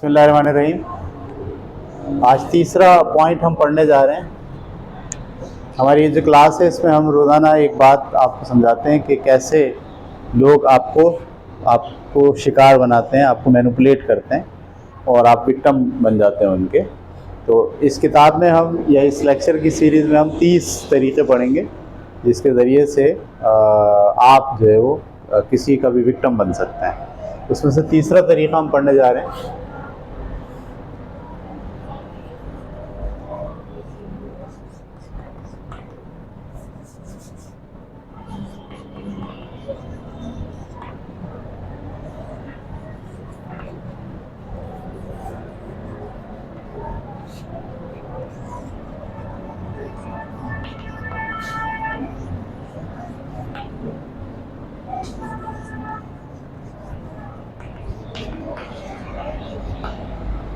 बिस्मिल्लाहिर्रहमानिर्रहीम। आज तीसरा पॉइंट हम पढ़ने जा रहे हैं। हमारी ये जो क्लास है इसमें हम रोज़ाना एक बात आपको समझाते हैं कि कैसे लोग आपको शिकार बनाते हैं, आपको मैनिपुलेट करते हैं और आप विक्टिम बन जाते हैं उनके। तो इस किताब में हम या इस लेक्चर की सीरीज़ में हम 30 तरीक़े पढ़ेंगे जिसके ज़रिए से आप जो है वो किसी का भी विक्टिम बन सकते हैं। उसमें से तीसरा तरीक़ा हम पढ़ने जा रहे हैं।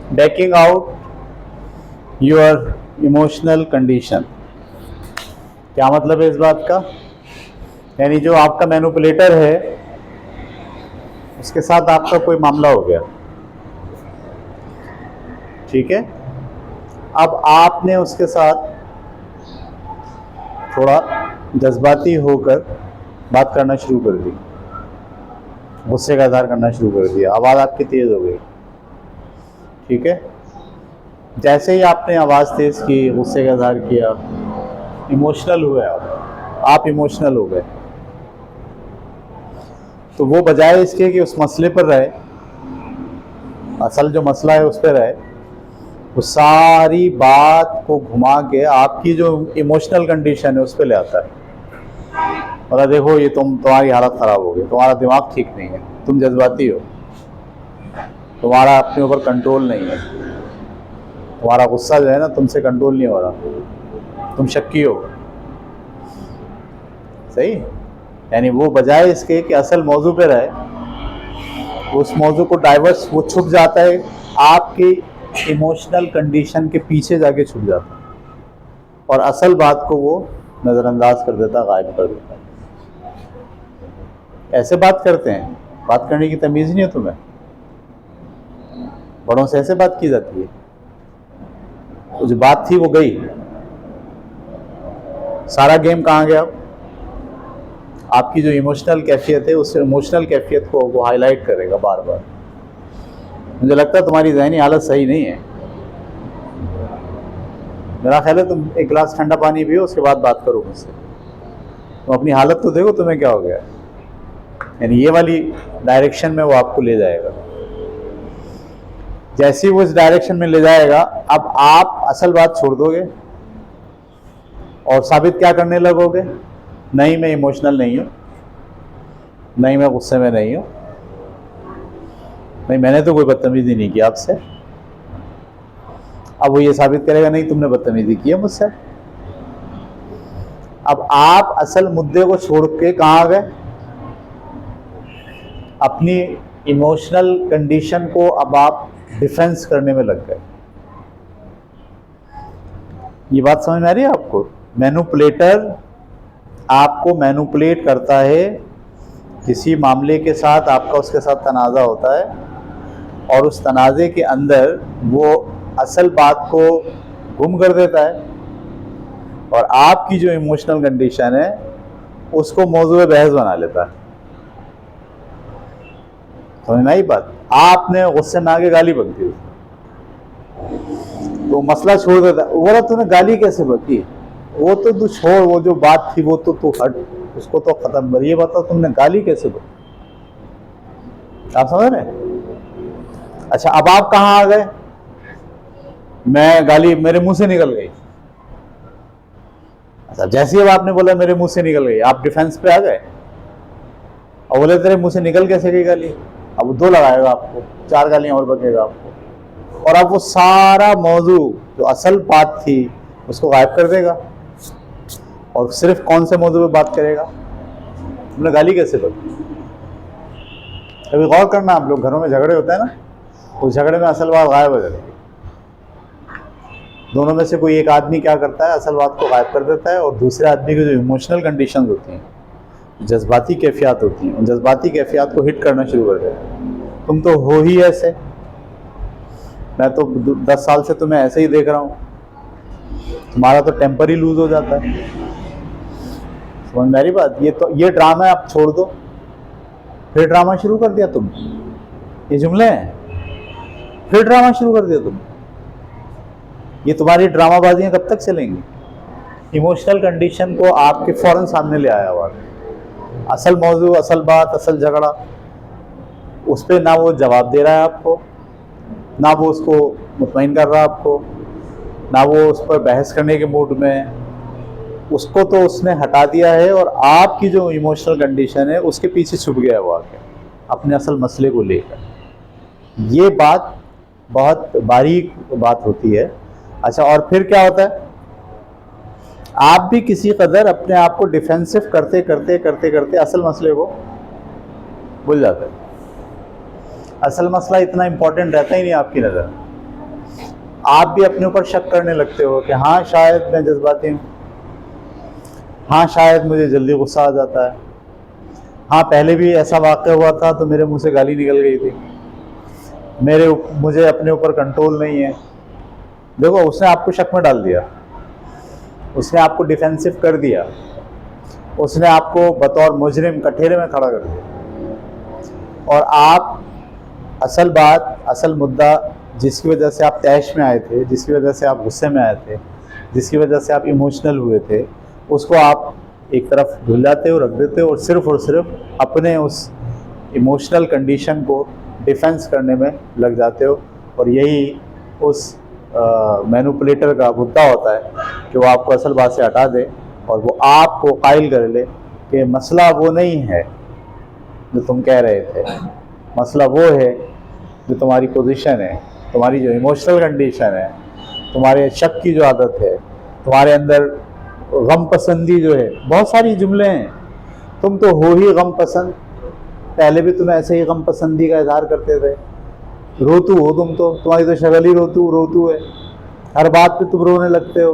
Banking out your emotional condition. क्या मतलब है इस बात का? यानी जो आपका मैनिपुलेटर है उसके साथ आपका कोई मामला हो गया, ठीक है। अब आपने उसके साथ थोड़ा जज्बाती होकर बात करना शुरू कर दी, गुस्से का इज़हार करना शुरू कर दिया, आवाज़ आपकी तेज़ हो गई, ठीक है। जैसे ही आपने आवाज़ तेज़ की, गुस्से का इज़हार किया, इमोशनल हुए आप इमोशनल हो गए। तो वो बजाय इसके कि उस मसले पर रहे, असल जो मसला है उस पर रहे, वो सारी बात को घुमा के आपकी जो इमोशनल कंडीशन है उस पर ले आता है। और देखो ये तुम्हारी हालत ख़राब हो गई, तुम्हारा दिमाग ठीक नहीं है, तुम जज्बाती हो, तुम्हारा अपने ऊपर कंट्रोल नहीं है, तुम्हारा गुस्सा जो है ना तुमसे कंट्रोल नहीं हो रहा, तुम शक्की हो। सही। यानी वो बजाय इसके कि असल मौजू पे रहे, उस मौजू को डाइवर्स वो छुप जाता है, आपकी इमोशनल कंडीशन के पीछे जाके छुप जाता है और असल बात को वो नज़रअंदाज कर देता, गायब कर देता है। ऐसे बात करते हैं, बात करने की तमीज़ नहीं है तुम्हें। बड़ों से ऐसे बात की जाती है। वो जो बात थी वो गई, सारा गेम कहाँ गया? आपकी जो इमोशनल कैफियत है उस इमोशनल कैफियत को वो हाईलाइट करेगा बार बार। मुझे लगता है तुम्हारी ज़हनी हालत सही नहीं है। मेरा ख्याल है तुम एक गिलास ठंडा पानी पियो, उसके बाद बात करो मुझसे। तुम अपनी हालत तो देखो, तुम्हें क्या हो गया। यानी ये वाली डायरेक्शन में वो आपको ले जाएगा। जैसे ही वो इस डायरेक्शन में ले जाएगा, अब आप असल बात छोड़ दोगे और साबित क्या करने लगोगे? नहीं मैं इमोशनल नहीं हूँ, नहीं मैं गुस्से में नहीं हूँ, नहीं मैंने तो कोई बदतमीजी नहीं की आपसे। अब वो ये साबित करेगा नहीं तुमने बदतमीजी की है मुझसे। अब आप असल मुद्दे को छोड़ के कहाँ आ गए? अपनी इमोशनल कंडीशन को अब आप डिफेंस करने में लग गए। ये बात समझ में आ रही है आपको? मैनिपुलेटर आपको मैनिपुलेट करता है। किसी मामले के साथ आपका उसके साथ तनाज़ा होता है और उस तनाज़े के अंदर वो असल बात को गुम कर देता है और आपकी जो इमोशनल कंडीशन है उसको मौजूद बहस बना लेता है। समझ में आई बात? आपने गुस्से में आके गाली बक दी तो मसला छोड़ देता। बोला तूने गाली कैसे बकी? वो तो तू छोड़, वो जो बात थी वो तो तू हट, उसको तो खत्म कर। ये बताओ तुमने गाली कैसे बकी? आप समझ रहे? अच्छा, अब आप कहाँ आ गए? मैं गाली मेरे मुंह से निकल गई। अच्छा, जैसे ही आपने बोला मेरे मुंह से निकल गई, आप डिफेंस पे आ गए और बोले तेरे मुंह से निकल कैसे गई गाली? अब 2 लगाएगा आपको, 4 गालियां और बकेगा आपको और अब वो सारा मौजू जो असल बात थी उसको गायब कर देगा और सिर्फ कौन से मौजू पे बात करेगा? तुमने गाली कैसे बकी? कभी गौर करना, आप लोग घरों में झगड़े होते हैं ना, उस झगड़े में असल बात गायब हो जाती है। दोनों में से कोई एक आदमी क्या करता है? असल बात को गायब कर देता है और दूसरे आदमी की जो इमोशनल कंडीशंस होती हैं, जज्बाती कैफियत होती हैं, उन जज्बाती कैफियत को हिट करना शुरू कर देता है। तुम तो हो ही ऐसे, मैं तो 10 साल से तुम्हें ऐसे ही देख रहा हूँ, तुम्हारा तो टेम्पर ही लूज हो जाता है। समझ में आ रही बात? ये ड्रामा आप छोड़ दो। फिर ड्रामा शुरू कर दिया तुम, ये जुमले हैं, फिर ड्रामा शुरू कर दिया तुम। ये तुम्हारी ड्रामाबाजियां कब तक चलेंगी? इमोशनल कंडीशन को आपके फौरन सामने ले आया हुआ, असल मौजू, असल बात, असल झगड़ा, उस पर ना वो जवाब दे रहा है आपको, ना वो उसको मुतमईन कर रहा है आपको, ना वो उस पर बहस करने के मूड में, उसको तो उसने हटा दिया है और आपकी जो इमोशनल कंडीशन है उसके पीछे छुप गया है वो आके अपने असल मसले को लेकर। ये बात बहुत बारीक बात होती है। अच्छा, और फिर क्या होता है? आप भी किसी कदर अपने आप को डिफेंसिव करते करते करते करते असल मसले को भूल जाते हैं। असल मसला इतना इम्पोर्टेंट रहता ही नहीं आपकी नज़र। आप भी अपने ऊपर शक करने लगते हो कि हाँ शायद मैं जज्बाती हूँ, हाँ शायद मुझे जल्दी गुस्सा आ जाता है, हाँ पहले भी ऐसा वाक़या हुआ था तो मेरे मुंह से गाली निकल गई थी, मुझे अपने ऊपर कंट्रोल नहीं है। देखो, उसने आपको शक में डाल दिया, उसने आपको डिफेंसिव कर दिया, उसने आपको बतौर मुजरिम कठेरे में खड़ा कर दिया। और आप असल बात, असल मुद्दा जिसकी वजह से आप तैश में आए थे, जिसकी वजह से आप गुस्से में आए थे, जिसकी वजह से आप इमोशनल हुए थे, उसको आप एक तरफ भूल जाते हो, रख देते हो और सिर्फ अपने उस इमोशनल कंडीशन को डिफेंस करने में लग जाते हो। और यही उस मैनिपुलेटर का मुद्दा होता है कि वो आपको असल बात से हटा दे और वो आपको कायल कर ले कि मसला वो नहीं है जो तुम कह रहे थे, मसला वो है जो तुम्हारी पोजीशन है, तुम्हारी जो इमोशनल कंडीशन है, तुम्हारे शक की जो आदत है, तुम्हारे अंदर गम पसंदी जो है। बहुत सारी जुमले हैं, तुम तो हो ही गम पसंद, पहले भी तुम ऐसे ही गम पसंदी का इजहार करते थे। रोतू हो तुम तो, तुम्हारी तो शक्ल ही रोतू है, हर बात पे तुम रोने लगते हो।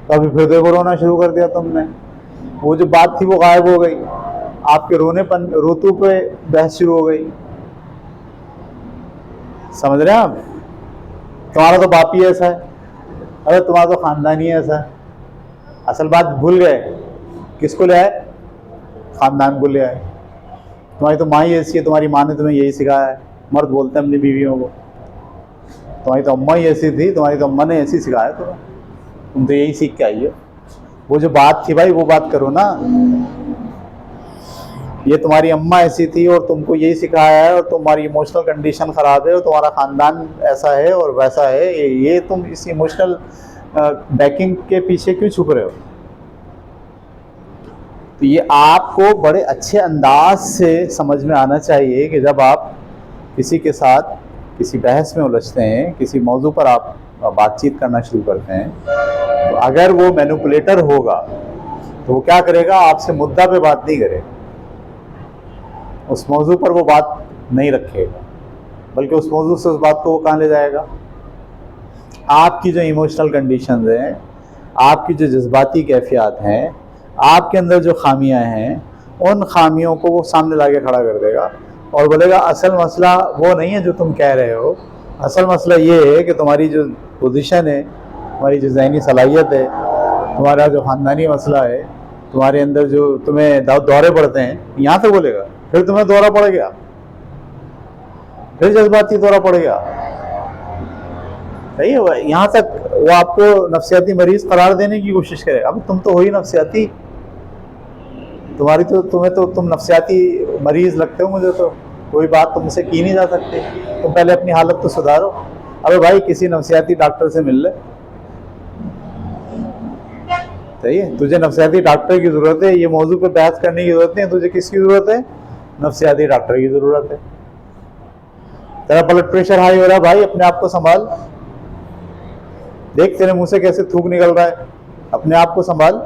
तो अभी फिर देखो रोना शुरू कर दिया तुमने, वो जो बात थी वो गायब हो गई, आपके रोतू पे बहस शुरू हो गई। समझ रहे हैं आप? तुम्हारा तो बाप ही ऐसा है, अरे तुम्हारा तो खानदान ही ऐसा है। असल बात भूल गए, किसको ले आए? खानदान को ले आए। तुम्हारी तो माँ ही ऐसी है, तुम्हारी माँ ने तुम्हें यही सिखाया है। मर्द बोलते हैं अपनी बीवियों को, तुम्हारी तो अम्मा ही ऐसी थी, तुम्हारी तो अम्मा ने ऐसी सिखाया तुम्हें, तुम तो यही सीख के आई हो। वो जो बात थी भाई वो बात करो ना, ये तुम्हारी अम्मा ऐसी थी और तुमको यही सिखाया है और तुम्हारी इमोशनल कंडीशन ख़राब है और तुम्हारा ख़ानदान ऐसा है और वैसा है, ये तुम इस इमोशनल बैकिंग के पीछे क्यों छुप रहे हो? तो ये आपको बड़े अच्छे अंदाज से समझ में आना चाहिए कि जब आप किसी के साथ किसी बहस में उलझते हैं, किसी मौजू पर आप बातचीत करना शुरू करते हैं, तो अगर वो मैनिपुलेटर होगा तो वो क्या करेगा? आपसे मुद्दा पे बात नहीं करेगा, उस मौजू पर वो बात नहीं रखेगा, बल्कि उस मौजू से उस बात को वो कहाँ ले जाएगा? आपकी जो इमोशनल कंडीशंस हैं, आपकी जो जज्बाती कैफियत हैं, आपके अंदर जो खामियां हैं, उन खामियों को वो सामने लाके खड़ा कर देगा और बोलेगा असल मसला वो नहीं है जो तुम कह रहे हो, असल मसला ये है कि तुम्हारी जो पोजीशन है, तुम्हारी जो ज़हनी सलाहियत है, तुम्हारा जो ख़ानदानी मसला है, तुम्हारे अंदर जो तुम्हें दौरे पड़ते हैं, यहाँ से बोलेगा। फिर तुम्हें दौरा पड़ गया, फिर जज्बाती दौरा पड़ गया, सही है। यहाँ तक वो आपको नफ्सियाती मरीज करार देने की कोशिश करेगा। अब तुम तो हो ही नफ्सियाती, तुम नफ्सियाती मरीज लगते हो मुझे, तो कोई बात तुमसे की नहीं जा सकती, तुम पहले अपनी हालत तो सुधारो। अबे भाई किसी नफ्सियाती डॉक्टर से मिल ले, सही है। तुझे नफ्सियाती डॉक्टर की ज़रूरत है, ये मौजू पे बहस करने की ज़रूरत नहीं है, तुझे किसकी ज़रूरत है? नफ्सियाती डॉक्टर की ज़रूरत है। तेरा ब्लड प्रेशर हाई हो रहा है भाई, अपने आप को संभाल, देख तेरे मुंह से कैसे थूक निकल रहा है, अपने आप को संभाल।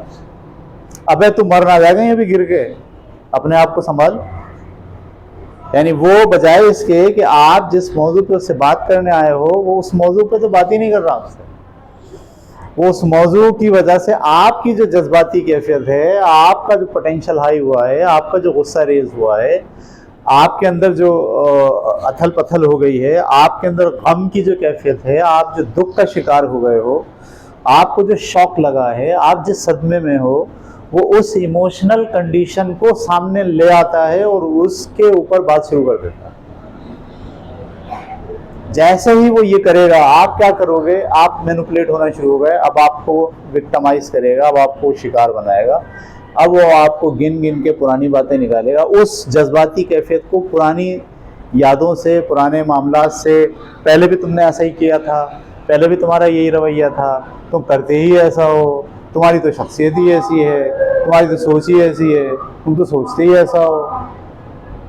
अबे तू मर ना जाएगा ये भी गिर के, अपने आप को संभाल। यानी वो बजाय इसके कि आप जिस मौजू पे उससे बात करने आए हो, वो उस मौजू पे तो बात ही नहीं कर रहा आपसे, वो उस मौजू की वजह से आपकी जो जज्बाती कैफियत है, आपका जो पोटेंशियल हाई हुआ है, आपका जो गुस्सा रेज हुआ है, आपके अंदर जो अथल पथल हो गई है, आपके अंदर गम की जो कैफियत है, आप जो दुख का शिकार हो गए हो, आपको जो शॉक लगा है, आप जिस सदमे में हो, वो उस इमोशनल कंडीशन को सामने ले आता है और उसके ऊपर बात शुरू कर देता है। जैसे ही वो ये करेगा, आप क्या करोगे? आप मैनिपुलेट होना शुरू हो गए। अब आपको विक्टिमाइज करेगा, अब आपको शिकार बनाएगा, अब वो आपको गिन गिन के पुरानी बातें निकालेगा। उस जज्बाती कैफियत को पुरानी यादों से, पुराने मामलात से, पहले भी तुमने ऐसा ही किया था, पहले भी तुम्हारा यही रवैया था, तुम करते ही ऐसा हो, तुम्हारी तो शख्सियत ही ऐसी है, तुम्हारी तो सोच ही ऐसी है, तुम तो सोचते ही ऐसा हो,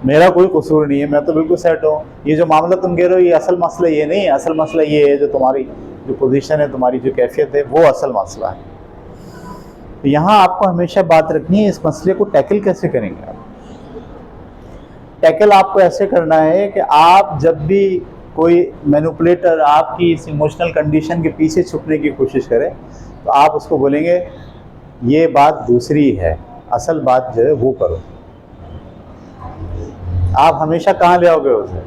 मेरा कोई कसूर नहीं है, मैं तो बिल्कुल सेट हूँ। ये जो मामला तुम कह रहे हो, ये असल मसला ये नहीं है। असल मसला ये है, जो तुम्हारी जो पोजीशन है, तुम्हारी जो कैफियत है, वो असल मसला है। तो यहाँ आपको हमेशा बात रखनी है, इस मसले को टैकल कैसे करेंगे आप? टैकल आपको ऐसे करना है कि आप जब भी कोई मैनिपुलेटर आपकी इस इमोशनल कंडीशन के पीछे छुपने की कोशिश करे, तो आप उसको बोलेंगे ये बात दूसरी है, असल बात जो है वो करो। आप हमेशा कहाँ ले आओगे उसे?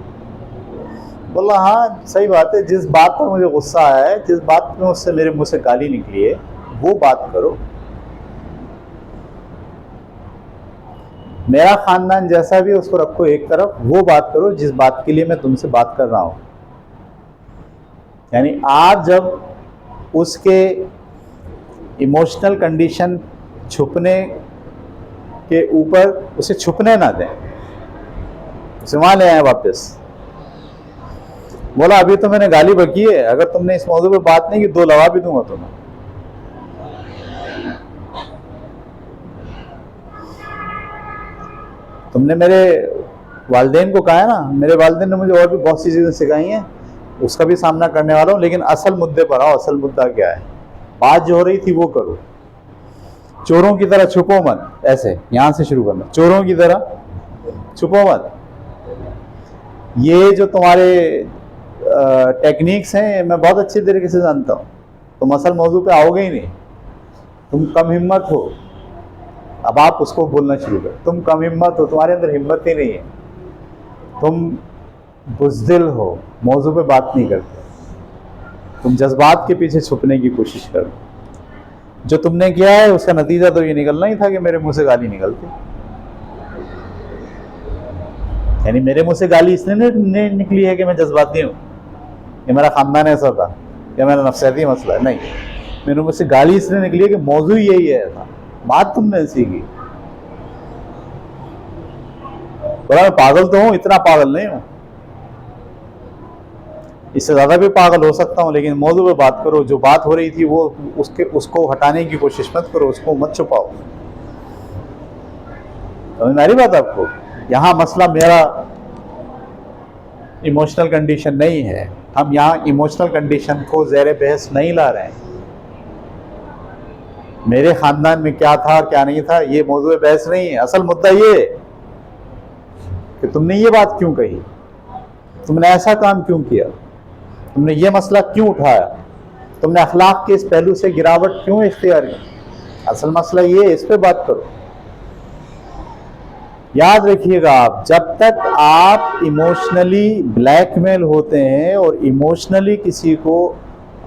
बोला हाँ सही बात है, जिस बात पर मुझे गुस्सा आया है, जिस बात में उससे मेरे मुंह से गाली निकली है, वो बात करो। मेरा खानदान जैसा भी, उसको रखो एक तरफ, वो बात करो जिस बात के लिए मैं तुमसे बात कर रहा हूं। यानी आप जब उसके इमोशनल कंडीशन छुपने के ऊपर उसे छुपने ना दें, उसे वहां ले आए वापस। बोला अभी तो मैंने गाली बकी है, अगर तुमने इस मौजू पे बात नहीं की, दो लगा भी दूंगा तुम्हें। तुमने मेरे वालिदैन को कहा है ना, मेरे वालिदैन ने मुझे और भी बहुत सी चीज़ें सिखाई हैं, उसका भी सामना करने वाला हूँ। लेकिन असल मुद्दे पर आओ, असल मुद्दा क्या है? बात जो हो रही थी वो करो। चोरों की तरह छुपो मत, ऐसे यहाँ से शुरू करना, चोरों की तरह छुपो मत। ये जो तुम्हारे टेक्निक्स हैं, मैं बहुत अच्छी तरीके से जानता हूँ। तुम असल मौजू पे आओगे ही नहीं, तुम कम हिम्मत हो। अब आप उसको बोलना शुरू करो, तुम कम हिम्मत हो, तुम्हारे अंदर हिम्मत ही नहीं है, तुम बुज़दिल हो, मौजू पे बात नहीं करते, तुम जज्बात के पीछे छुपने की कोशिश करो। जो तुमने किया है उसका नतीजा तो ये निकलना ही था कि मेरे मुंह से गाली निकलती। यानी मेरे मुंह से गाली इसलिए नहीं निकली है कि मैं जज्बाती हूँ, ये मेरा खानदान ऐसा था, या मेरा नफसियाती मसला है, नहीं। मेरे मुंह से गाली इसलिए निकली है कि मौजू यही है ऐसा, बात तुमने सीखी। बोला मैं पागल तो हूं, इतना पागल नहीं हूं, इससे ज्यादा भी पागल हो सकता हूं, लेकिन मौजू पे बात करो। जो बात हो रही थी वो उसको हटाने की कोशिश मत करो, उसको मत छुपाओ। समझ में आ रही बात आपको? यहाँ मसला मेरा इमोशनल कंडीशन नहीं है, हम यहाँ इमोशनल कंडीशन को ज़ेरे बहस नहीं ला रहे हैं। मेरे खानदान में क्या था और क्या नहीं था, ये मौजूद बहस नहीं है। असल मुद्दा ये है कि तुमने ये बात क्यों कही, तुमने ऐसा काम क्यों किया, तुमने ये मसला क्यों उठाया, तुमने अखलाक के इस पहलू से गिरावट क्यों इख्तियार की। असल मसला ये है, इस पे बात करो। याद रखिएगा, आप जब तक आप इमोशनली ब्लैकमेल होते हैं और इमोशनली किसी को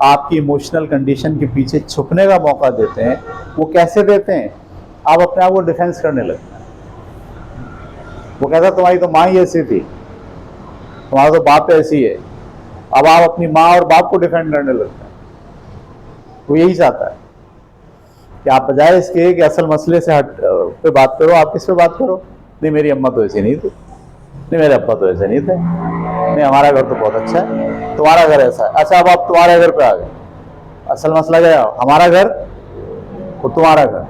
आपकी इमोशनल कंडीशन के पीछे छुपने का मौका देते हैं, वो कैसे देते हैं? आप अपने आप को डिफेंस करने लगते हैं। वो कहता है तुम्हारी तो माँ ही ऐसी थी, तुम्हारा तो बाप ऐसी है। अब आप अपनी माँ और बाप को डिफेंड करने लगते हैं। वो यही चाहता है कि आप बजाय इसके कि असल मसले से हट पे बात करो, आप किस पे बात करो? नहीं मेरी अम्मा तो ऐसी नहीं थी, नहीं मेरे अब्बा तो ऐसे नहीं थे, नहीं हमारा घर तो बहुत अच्छा है, तुम्हारा घर ऐसा है। अच्छा अब आप तुम्हारे घर पे आ गए। असल मसला क्या है? हमारा घर और तुम्हारा घर,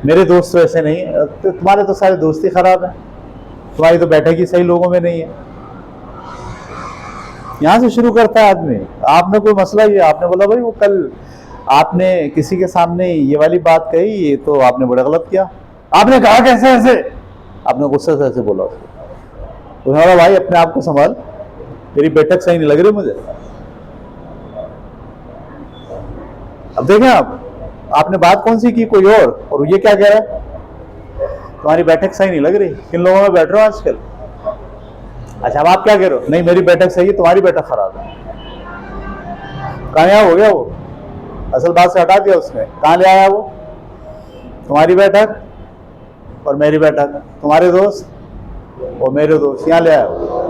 मेरे दोस्त तो ऐसे नहीं है, तो तुम्हारे तो सारे दोस्त ही खराब है, तुम्हारी तो बैठक ही सही लोगों में नहीं है। यहाँ से शुरू करता है आदमी। आपने कोई मसला, ये आपने बोला भाई वो कल आपने किसी के सामने ये वाली बात कही, ये तो आपने बड़ा गलत किया, आपने कहा कैसे ऐसे, आपने गुस्से से ऐसे बोला उसको। तो भाई अपने आप को संभाल, तेरी बैठक सही नहीं लग रही मुझे। अब देखें आपने बात कौन सी की, कोई और ये क्या कह रहा है? तुम्हारी बैठक सही नहीं लग रही, किन लोगों में बैठ रहे हो आजकल? अच्छा, अब आप क्या कह रहे हो? नहीं मेरी बैठक सही है, तुम्हारी बैठक खराब है। कामयाब हो गया वो, असल बात से हटा दिया उसने। कहाँ ले आया वो? तुम्हारी बैठक और मेरी बैठक, तुम्हारे दोस्त और मेरे दोस्त, यहाँ ले आया वो।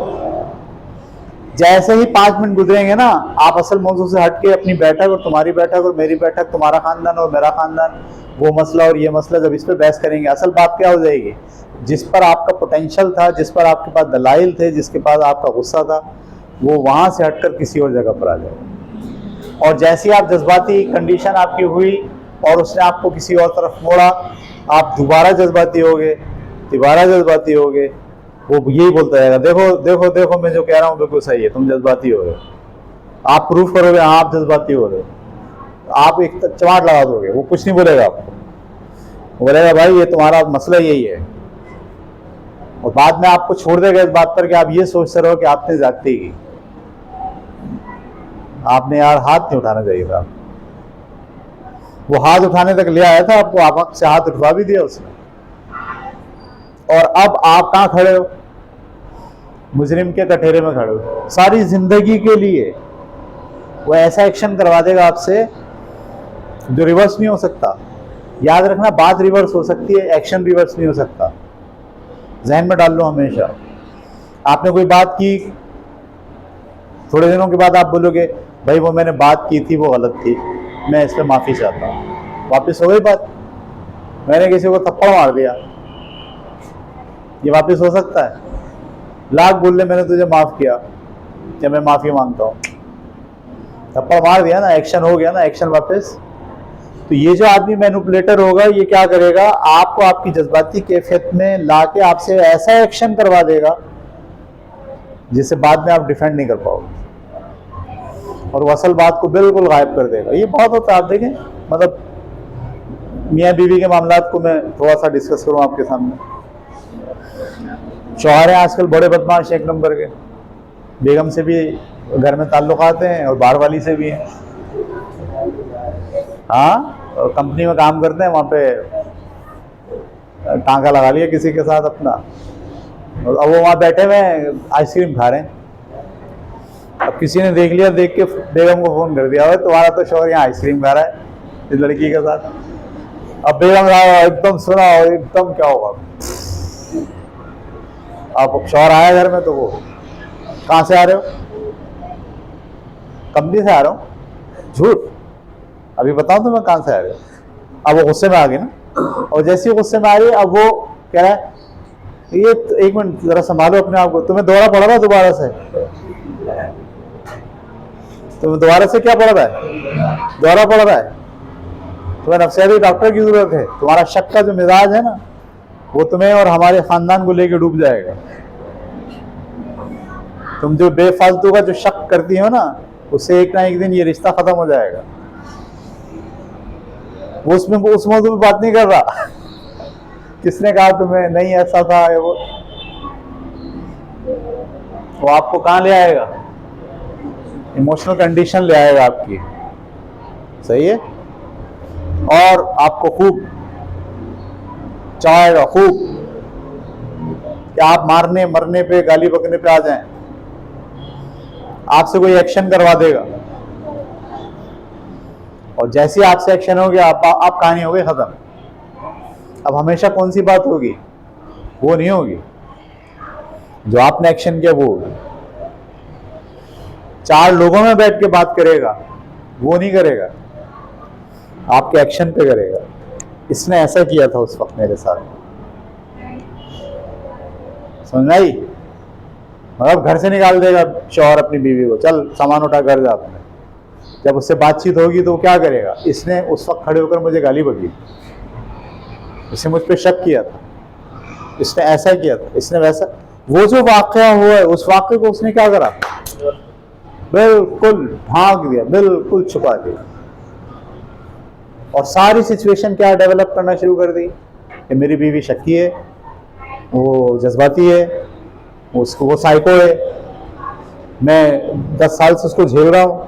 जैसे ही 5 मिनट गुजरेंगे ना, आप असल मौजू से हट के अपनी बैठक और तुम्हारी बैठक और मेरी बैठक, तुम्हारा खानदान और मेरा खानदान, वो मसला और ये मसला, जब इस पर बहस करेंगे, असल बात क्या हो जाएगी? जिस पर आपका पोटेंशियल था, जिस पर आपके पास दलाइल थे, जिसके पास आपका गुस्सा था, वो वहाँ से हटकर किसी और जगह पर आ जाएगा। और जैसी आप जज्बाती कंडीशन आपकी हुई और उसने आपको किसी और तरफ मोड़ा, आप दोबारा जज्बाती हो गए, दोबारा जज्बाती हो गए। वो यही बोलता रहेगा, देखो देखो देखो मैं जो कह रहा हूँ बिल्कुल सही है, तुम जज्बाती हो रहे हो। आप प्रूफ करोगे हाँ आप जज्बाती हो रहे हो, आप एक चमाट लगा दोगे, वो कुछ नहीं बोलेगा आपको, वो बोलेगा भाई ये तुम्हारा मसला यही है। और बाद में आपको छोड़ देगा इस बात पर कि आप ये सोचते रहो कि आपने ज्यादती की, आपने यार हाथ नहीं उठाना चाहिए था। वो हाथ उठाने तक ले आया था आपको, आप से हाथ उठवा भी दिया उसने। और अब आप कहाँ खड़े हो? मुजरिम के कटहरे में खड़े हो। सारी जिंदगी के लिए वो ऐसा एक्शन करवा देगा आपसे जो रिवर्स नहीं हो सकता। याद रखना, बात रिवर्स हो सकती है, एक्शन रिवर्स नहीं हो सकता। जहन में डाल लो हमेशा। आपने कोई बात की, थोड़े दिनों के बाद आप बोलोगे भाई वो मैंने बात की थी वो गलत थी, मैं इस पर माफ़ी चाहता हूँ। वापस हो गई बात। मैंने किसी को थप्पड़ मार दिया, ये वापस हो सकता है? लाख बोल ले मैंने तुझे माफ़ किया, क्या मैं माफ़ी मांगता हूँ? थप्पड़ मार दिया ना, एक्शन हो गया ना, एक्शन वापस। तो ये जो आदमी मैनिपुलेटर होगा, ये क्या करेगा? आपको आपकी जज्बाती कैफियत में लाके आपसे ऐसा एक्शन करवा देगा जिससे बाद में आप डिफेंड नहीं कर पाओगे, और वो असल बात को बिल्कुल गायब कर देगा। ये बहुत होता है। आप देखें, मतलब मियाँ बीवी के मामलात को मैं थोड़ा सा डिस्कस करूँ आपके सामने। शौहर हैं आजकल बड़े बदमाश, एक नंबर के, बेगम से भी घर में ताल्लुकात हैं और बाहर वाली से भी हैं। हाँ, कंपनी में काम करते हैं, वहाँ पे टांका लगा लिया किसी के साथ अपना, और अब वो वहाँ बैठे हुए आइसक्रीम खा रहे हैं। अब किसी ने देख लिया, देख के बेगम को फोन कर दिया, भाई तुम्हारा तो शौहर यहाँ आइसक्रीम खा रहा है इस लड़की के साथ। अब बेगम एकदम सुना, एकदम क्या होगा? अब शौहर आया घर में तो वो, कहाँ से आ रहे हो? कंपनी से आ रहा हूँ। झूठ, अभी बताऊँ तो मैं कहाँ से आ रहे हो? अब वो गुस्से में आ गई ना, और जैसे ही गुस्से में आ रही है, अब वो कह रहा है ये एक मिनट जरा संभालो अपने आप को, तुम्हें दौरा पड़ा था दोबारा से? तुम्हें दोबारा से क्या पड़ रहा है? दौरा पड़ रहा है? तुम्हें नफ्सियाती डॉक्टर की जरूरत है। तुम्हारा शक का जो मिजाज है ना, वो तुम्हें और हमारे खानदान को लेकर डूब जाएगा। तुम जो बेफालतू का जो शक करती हो ना, उससे एक ना एक दिन ये रिश्ता खत्म हो जाएगा। वो उसमें उस मौजूद में बात नहीं कर रहा किसने कहा तुम्हें नहीं ऐसा था, वो आपको कहाँ ले आएगा? इमोशनल कंडीशन ले आएगा आपकी, सही है, और आपको खूब चाहेगा, खूब कि आप मारने मरने पे, गाली बकने पे आ जाएं। आपसे कोई एक्शन करवा देगा, और जैसे आपसे एक्शन हो गया, आप कहानी हो गई खत्म। अब हमेशा कौन सी बात होगी? वो नहीं होगी जो आपने एक्शन किया, वो होगी। 4 लोगों में बैठ के बात करेगा, वो नहीं करेगा, आपके एक्शन पे करेगा। इसने ऐसा किया था उस वक्त मेरे साथ, समझ आई? मतलब घर से निकाल देगा शौहर अपनी बीवी को, चल सामान उठा कर जा अपने। जब उससे बातचीत होगी तो वो क्या करेगा? इसने उस वक्त खड़े होकर मुझे गाली बकी, इसने मुझ पर शक किया था, इसने ऐसा किया था, इसने वैसा। वो जो वाकया हुआ है, उस वाकये को उसने क्या करा? बिल्कुल ढांक दिया, बिल्कुल छुपा दिया, और सारी सिचुएशन क्या डेवलप करना शुरू कर दी कि मेरी बीवी शक्की है, वो जज्बाती है, उसको वो साइको है, मैं 10 साल से उसको झेल रहा हूँ,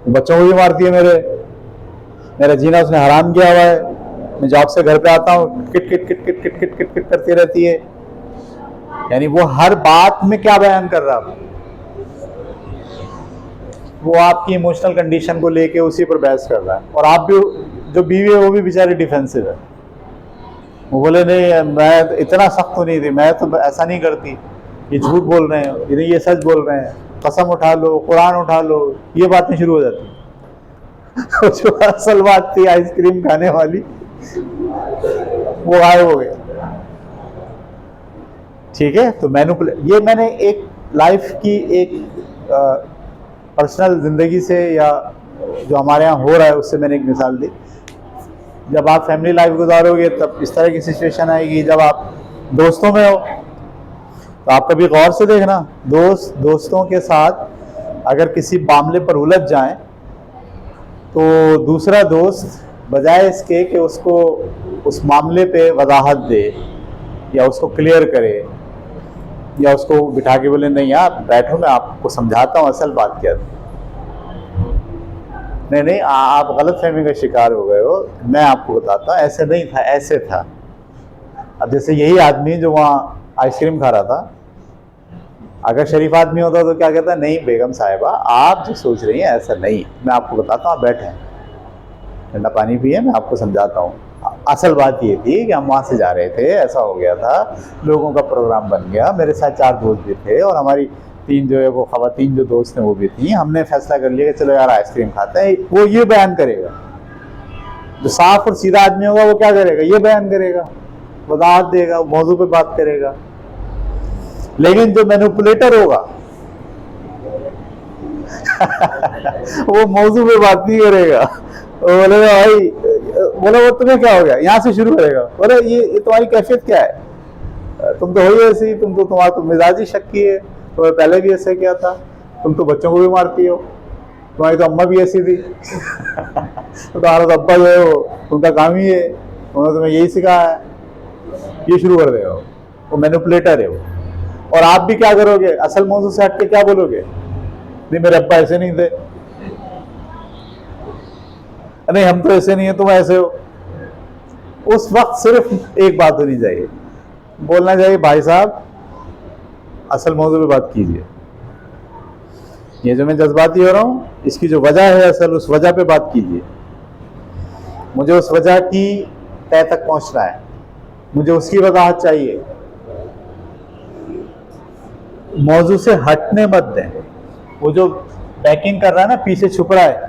बच्चों को भी मारती है, मेरा जीना उसने हराम किया हुआ है, मैं जॉब से घर पे आता हूँ, kit kit kit kit kit kit kit kit करती रहती है। यानी वो हर बात में क्या बयान कर रहा है, वो आपकी इमोशनल कंडीशन को लेके उसी पर बहस कर रहा है। और आप भी, जो बीवी है वो भी बेचारी डिफेंसिव है, वो बोले नहीं मैं इतना सख्त तो नहीं थी, मैं तो ऐसा नहीं करती, ये झूठ बोल रहे हैं, ये सच बोल रहे हैं, कसम उठा लो, कुरान उठा लो, ये बातें शुरू हो जाती जो असल बात थी आइसक्रीम खाने वाली, वो गायब हो गया। ठीक है, तो ये मैंने एक लाइफ की एक पर्सनल जिंदगी से या जो हमारे यहाँ हो रहा है उससे मैंने एक मिसाल दी। जब आप फैमिली लाइफ गुजारोगे तब इस तरह की सिचुएशन आएगी। जब आप दोस्तों में हो तो आप कभी गौर से देखना, दोस्तों के साथ अगर किसी मामले पर उलझ जाएं तो दूसरा दोस्त बजाय इसके कि उसको उस मामले पे वजाहत दे या उसको क्लियर करे या उसको बिठा के बोले नहीं आप बैठो मैं आपको समझाता हूँ असल बात क्या थी, नहीं आप गलत फहमी का शिकार हो गए हो, मैं आपको बताता हूँ ऐसे नहीं था, ऐसे था। अब जैसे यही आदमी जो वहाँ आइसक्रीम खा रहा था, अगर शरीफ आदमी होता तो क्या कहता, नहीं बेगम साहिबा आप जो सोच रही हैं ऐसा नहीं, मैं आपको बताता हूँ, आप बैठे ठंडा पानी पिए, मैं आपको समझाता हूँ। असल बात ये थी कि हम वहाँ से जा रहे थे, ऐसा हो गया था, लोगों का प्रोग्राम बन गया, मेरे साथ 4 दोस्त भी थे और हमारी 3 जो है वो ख़वातीन जो दोस्त हैं वो भी थी, हमने फैसला कर लिया कि चलो यार आइसक्रीम खाते हैं। वो ये बयान करेगा, जो साफ और सीधा आदमी होगा वो क्या करेगा, ये बयान करेगा, वजाहत देगा, मौजू पे बात करेगा। लेकिन जो मैनिपुलेटर होगा वो मौजू पे बात नहीं करेगा, वो बोलेगा भाई, बोले वो तुम्हें क्या हो गया, यहाँ से शुरू करेगा, बोले ये तुम्हारी कैफियत क्या है, तुम तो हो ही ऐसी, तुम्हारा तो मिजाजी शक्की है, तो पहले भी ऐसे किया था, तुम तो बच्चों को भी मारती हो, तुम्हारी तो अम्मा भी ऐसी थी तुम्हारा तो अब्बा जो है उनका काम ही है, उन्होंने तुम्हें यही सिखाया है, ये शुरू कर देगा। वो मैनिपुलेटर है वो। और आप भी क्या करोगे, असल मौजू से हट के क्या बोलोगे, नहीं मेरे अब्बा ऐसे नहीं थे, नहीं हम तो ऐसे नहीं है, तुम ऐसे हो। उस वक्त सिर्फ एक बात होनी चाहिए, बोलना चाहिए भाई साहब असल मौजू पे बात कीजिए, ये जो मैं जज्बाती हो रहा हूँ इसकी जो वजह है असल, उस वजह पे बात कीजिए, मुझे उस वजह की तय तक पहुंचना है, मुझे उसकी वजाहत चाहिए, मौजू से हटने मत दें। वो जो पैकिंग कर रहा है ना, पीछे छुप रहा है,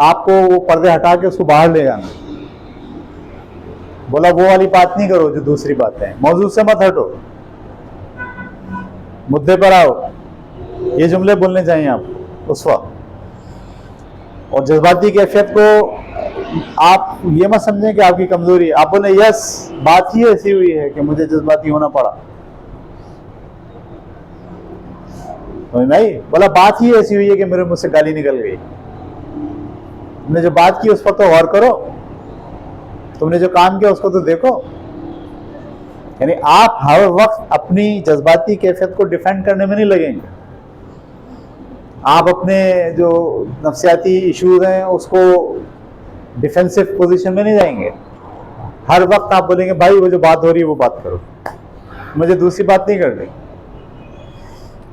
आपको वो पर्दे हटा के उसको बाहर ले जाना, बोला वो वाली बात नहीं करो जो दूसरी बातें हैं, मौजू से मत हटो, मुद्दे पर आओ, ये जुमले बोलने चाहिए आपको उस वक्त। और जज्बाती कैफियत को आप ये मत समझें कि आपकी कमजोरी है, आप बोले यस बात ही ऐसी हुई है कि मुझे जज्बाती होना पड़ा, तो नहीं बोला बात ही ऐसी हुई है कि मेरे मुंह से गाली निकल गई, तुमने जो बात की उस पर तो गौर करो, तुमने जो काम किया उसको तो देखो। यानी आप हर वक्त अपनी जज्बाती कैफियत को डिफेंड करने में नहीं लगेंगे, आप अपने जो नफ्सियाती इश्यूज हैं उसको डिफेंसिव पोजीशन में नहीं जाएंगे। हर वक्त आप बोलेंगे भाई वो जो बात हो रही है वो बात करो, मुझे दूसरी बात नहीं करनी,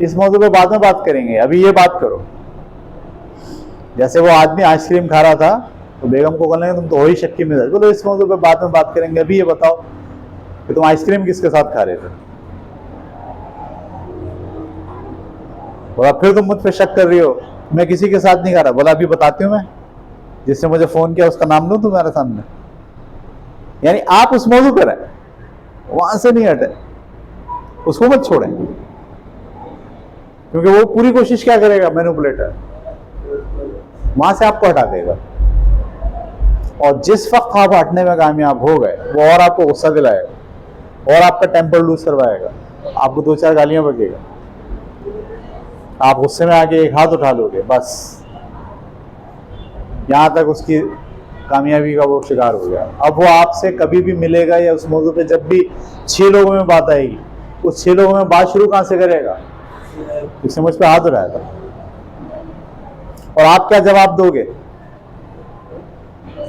इस मौजू पे बाद में बात करेंगे, अभी ये बात करो। जैसे वो आदमी आइसक्रीम खा रहा था तो बेगम को बोलेंगे तुम तो हो ही शक्की मिजाज, बोलो इस मौजू पे बाद में बात करेंगे, अभी ये बताओ कि तुम आइसक्रीम किसके साथ खा रहे थे, बोला फिर तुम मुझ पे शक कर रही हो, मैं किसी के साथ नहीं खा रहा, बोला अभी बताती हूँ मैं, जिसने मुझे फोन किया उसका नाम लूं तुम्हारे सामने। यानी आप उस मौजू पर हैं, वहां से नहीं हटे, उसको मत छोड़ें, क्योंकि वो पूरी कोशिश क्या करेगा, मैनिपुलेटर वहां से आपको हटा देगा। और जिस वक्त आप हटने में कामयाब हो गए वो और आपको गुस्सा दिलाएगा और आपका टेम्पर लूज करवाएगा, आपको 2-4 गालियां बकेगा, आप गुस्से में आके एक हाथ उठा लोगे, बस यहां तक उसकी कामयाबी का वो शिकार हो गया। अब वो आपसे कभी भी मिलेगा या उस मौजू पे जब भी 6 लोगों में बात आएगी, उस 6 लोगों में बात शुरू कहां से करेगा, इससे मुझ पे हाथ उठाएगा। और आप क्या जवाब दोगे,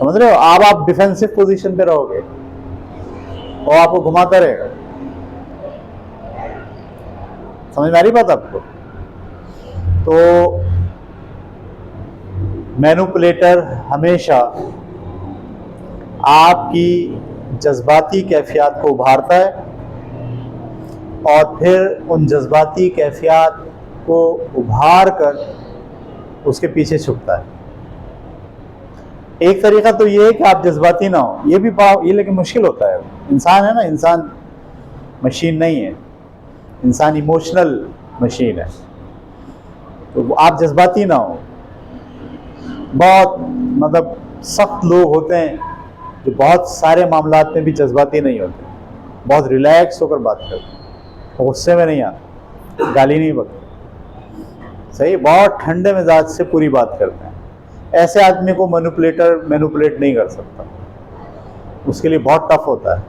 समझ रहे हो? आप डिफेंसिव पोजीशन पे रहोगे और आपको घुमाता रहेगा। समझ में आ रही बात आपको? तो मैनिपुलेटर हमेशा आपकी जज्बाती कैफियत को उभारता है और फिर उन जज्बाती कैफियत को उभार कर उसके पीछे छुपता है। एक तरीका तो ये है कि आप जज्बाती ना हो, ये लेकिन मुश्किल होता है। इंसान है ना, इंसान मशीन नहीं है, इंसान इमोशनल मशीन है। तो आप जज्बाती ना हो। बहुत मतलब सख्त लोग होते हैं जो बहुत सारे मामलात में भी जज्बाती नहीं होते, बहुत रिलैक्स होकर बात करते हैं, गुस्से में नहीं आते, गाली नहीं बकते, सही, बहुत ठंडे मिजाज से पूरी बात करते हैं। ऐसे आदमी को मैनिपुलेट नहीं कर सकता, उसके लिए बहुत टफ होता है।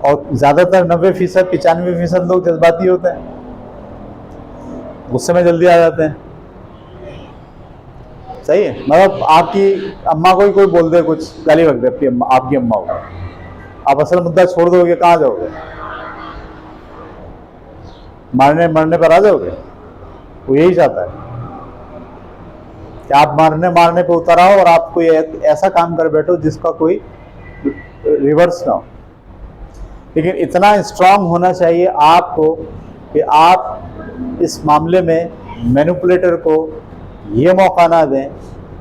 और ज़्यादातर 90% 95% लोग जज्बाती होते हैं, गुस्से में जल्दी आ जाते हैं। सही है, मतलब आपकी अम्मा को ही कोई बोल दे कुछ, गाली बक दे आपकी अम्मा को, आप असल मुद्दा छोड़ दोगे, कहाँ जाओगे? मरने पर आ जाओगे? वो यही चाहता है कि आप मारने पे उतर आओ और आप कोई ऐसा काम कर बैठो जिसका कोई रिवर्स ना हो। लेकिन इतना स्ट्रांग होना चाहिए आपको कि आप इस मामले में मैनिपुलेटर को ये मौका ना दें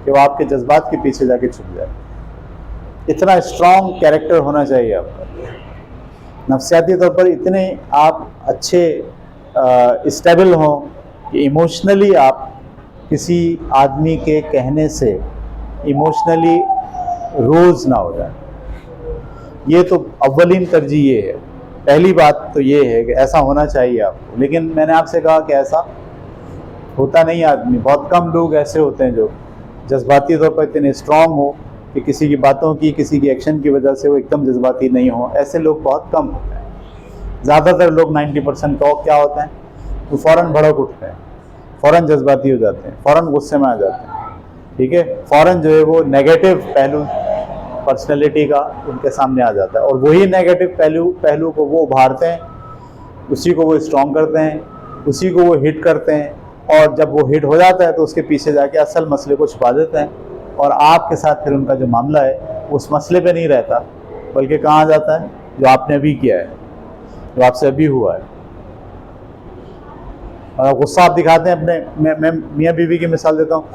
कि वो आपके जज्बात के पीछे जाके छुप जाए। इतना स्ट्रांग कैरेक्टर होना चाहिए आपका, नफ्सियाती तौर पर इतने आप अच्छे स्टेबल हों कि इमोशनली आप किसी आदमी के कहने से इमोशनली रोज ना हो जाए। ये तो अव्वलीन तरजीह ये है, पहली बात तो ये है कि ऐसा होना चाहिए आपको। लेकिन मैंने आपसे कहा कि ऐसा होता नहीं आदमी, बहुत कम लोग ऐसे होते हैं जो जज्बाती तौर पर इतने स्ट्रांग हो कि किसी की बातों की, किसी की एक्शन की वजह से वो एकदम जज्बाती नहीं हो। ऐसे लोग बहुत कम होते हैं। ज़्यादातर लोग 90% लोग क्या होते हैं, वो फ़ौरन भड़क उठते हैं, फ़ौरन जज्बाती हो जाते हैं, फ़ौरन गुस्से में आ जाते हैं, ठीक है, फ़ौरन जो है वो नेगेटिव पहलू पर्सनैलिटी का उनके सामने आ जाता है और वही नेगेटिव पहलू को वो उभारते हैं, उसी को वो स्ट्रॉन्ग करते हैं, उसी को वो हिट करते हैं और जब वो हिट हो जाता है तो उसके पीछे जाके असल मसले को छुपा देते हैं और आपके साथ फिर उनका जो मामला है उस मसले पे नहीं रहता, बल्कि कहाँ जाता है, जो आपने अभी किया है, जो आपसे अभी हुआ है। गुस्सा आप दिखाते हैं अपने, मैं मियाँ बीवी की मिसाल देता हूँ।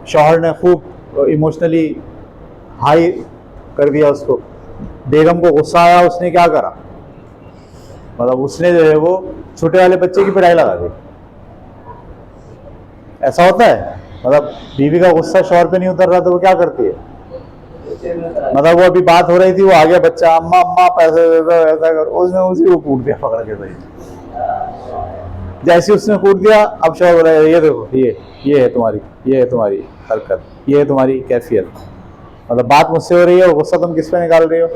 शौहर ने खूब इमोशनली हाई कर दिया उसको, बेगम को गुस्सा आया, उसने क्या करा, मतलब उसने जो है वो छोटे वाले बच्चे की पिटाई लगा दी। ऐसा होता है, मतलब बीवी का गुस्सा शौहर पे नहीं उतर रहा तो वो क्या करती है, मतलब वो अभी बात हो रही थी, वो आ गया बच्चा, अम्मा अम्मा पैसे दे दो, ऐसा कर, उसने उसी को कूट दिया पकड़ के। सही, जैसे उसने कूट दिया, अब शौहर बोला ये देखो, ये है तुम्हारी हरकत, ये है तुम्हारी कैफियत, मतलब बात मुझसे हो रही है और गुस्सा तुम किस पे निकाल रही हो,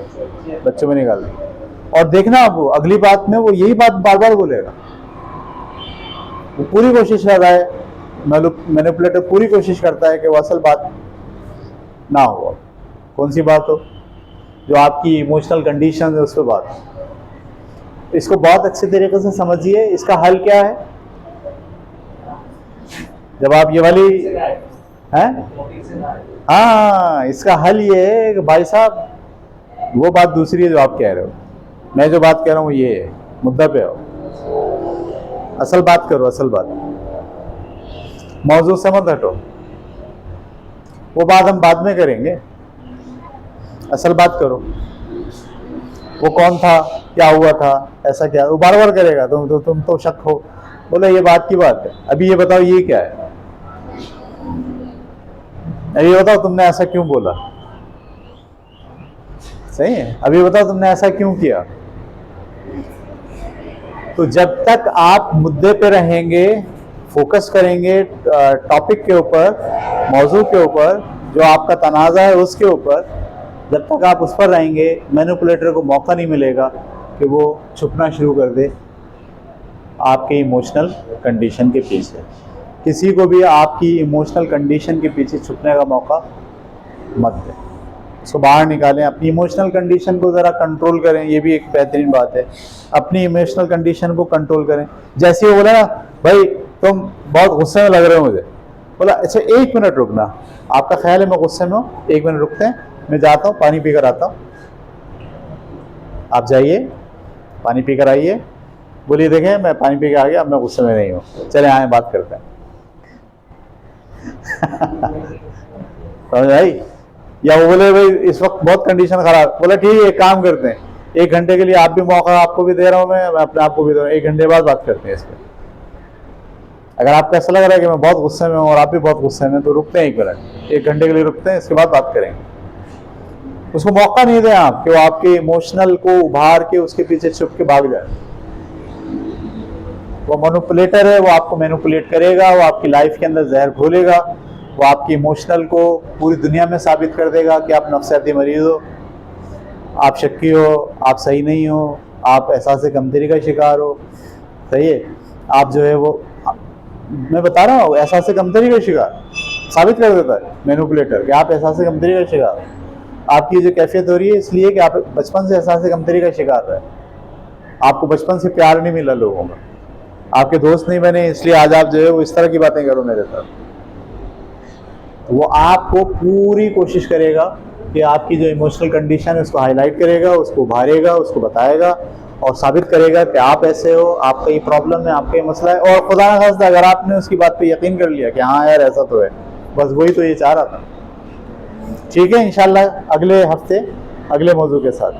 बच्चों में निकाल रही हो। और देखना आप अगली बात में वो यही बात बार बार बोलेगा, वो पूरी कोशिश कर रहा है, मैनिपुलेटर पूरी कोशिश करता है कि वो असल बात ना हो। कौन सी बात हो, जो आपकी इमोशनल कंडीशन है उस पर बात हो। इसको बहुत अच्छे तरीके से समझिए। इसका हल क्या है, जब आप ये वाली हैं, हाँ, इसका हल ये है कि भाई साहब वो बात दूसरी है जो आप कह रहे हो, मैं जो बात कह रहा हूँ ये है, मुद्दा पे हो, असल बात करो, असल बात, मौजू से मत हटो। वो बात हम बाद में करेंगे, असल बात करो। वो कौन था, क्या हुआ था, ऐसा क्या, वो बार बार करेगा, तुम तो शक हो, बोले ये बात की बात है, अभी ये बताओ ये क्या है, अभी बताओ तुमने ऐसा क्यों बोला, सही है, अभी बताओ तुमने ऐसा क्यों किया। तो जब तक आप मुद्दे पे रहेंगे, फोकस करेंगे टॉपिक के ऊपर, मौजू के ऊपर, जो आपका तनाज़ा है उसके ऊपर, जब तक आप उस पर रहेंगे, मैनिपुलेटर को मौका नहीं मिलेगा कि वो छुपना शुरू कर दे आपके इमोशनल कंडीशन के पीछे। किसी को भी आपकी इमोशनल कंडीशन के पीछे छुपने का मौका मत दें, उसको बाहर निकालें। अपनी इमोशनल कंडीशन को ज़रा कंट्रोल करें, ये भी एक बेहतरीन बात है। अपनी इमोशनल कंडीशन को कंट्रोल करें। जैसे वो बोला ना, भाई तुम बहुत गुस्से में लग रहे हो मुझे, बोला अच्छा 1 मिनट रुकना, आपका ख्याल है मैं गुस्से में हूँ, 1 मिनट रुकते हैं, मैं जाता हूँ पानी पी कर आता हूँ। आप जाइए पानी पी कर आइए, बोलिए देखें मैं पानी पी के आ गया, अब मैं गुस्से में नहीं हूँ, चले आए बात करते हैं। समझ आई? या वो बोले भाई इस वक्त बहुत कंडीशन खराब, बोला ठीक है एक काम करते हैं, 1 घंटे के लिए आप भी मौका आपको भी दे रहा हूँ, मैं अपने आप को भी दे रहा हूँ, 1 घंटे बाद बात करते हैं इस पर। अगर आपको ऐसा लग रहा है कि मैं बहुत गुस्से में हूँ और आप भी बहुत गुस्से में, तो रुकते हैं 1 मिनट, 1 घंटे के लिए रुकते हैं, इसके बाद बात करेंगे। उसको मौका नहीं दें आप कि वो आपके इमोशनल को उभार के उसके पीछे छुप के भाग जाए। वो मैनिपुलेटर है, वो आपको मैनिपुलेट करेगा, वो आपकी लाइफ के अंदर जहर घोलेगा, वो आपकी इमोशनल को पूरी दुनिया में साबित कर देगा कि आप नफ्सियाती मरीज हो, आप शक्की हो, आप सही नहीं हो, आप एहसास कमतरी का शिकार हो। सही है? आप जो है वो, मैं बता रहा हूँ, एहसास कमतरी का शिकार साबित कर देता है मैनिपुलेटर कि आप एहसास कमतरी का शिकार हो। आपकी जो कैफियत हो रही है इसलिए कि आप बचपन से एहसास कमतरी का शिकार रहे, आपको बचपन से प्यार नहीं मिला लोगों में, आपके दोस्त नहीं बने, इसलिए आज आप जो है वो इस तरह की बातें करो मेरे साथ। वो आपको पूरी कोशिश करेगा कि आपकी जो इमोशनल कंडीशन है उसको हाईलाइट करेगा, उसको उभारेगा, उसको बताएगा और साबित करेगा कि आप ऐसे हो, आपका ये प्रॉब्लम है, आपका ये मसला है। और खुदा न खास्ता अगर आपने उसकी बात पे यकीन कर लिया कि हाँ यार ऐसा तो है, बस वही तो ये चाह रहा था। ठीक है, इंशाल्लाह अगले हफ्ते अगले मौजू के साथ।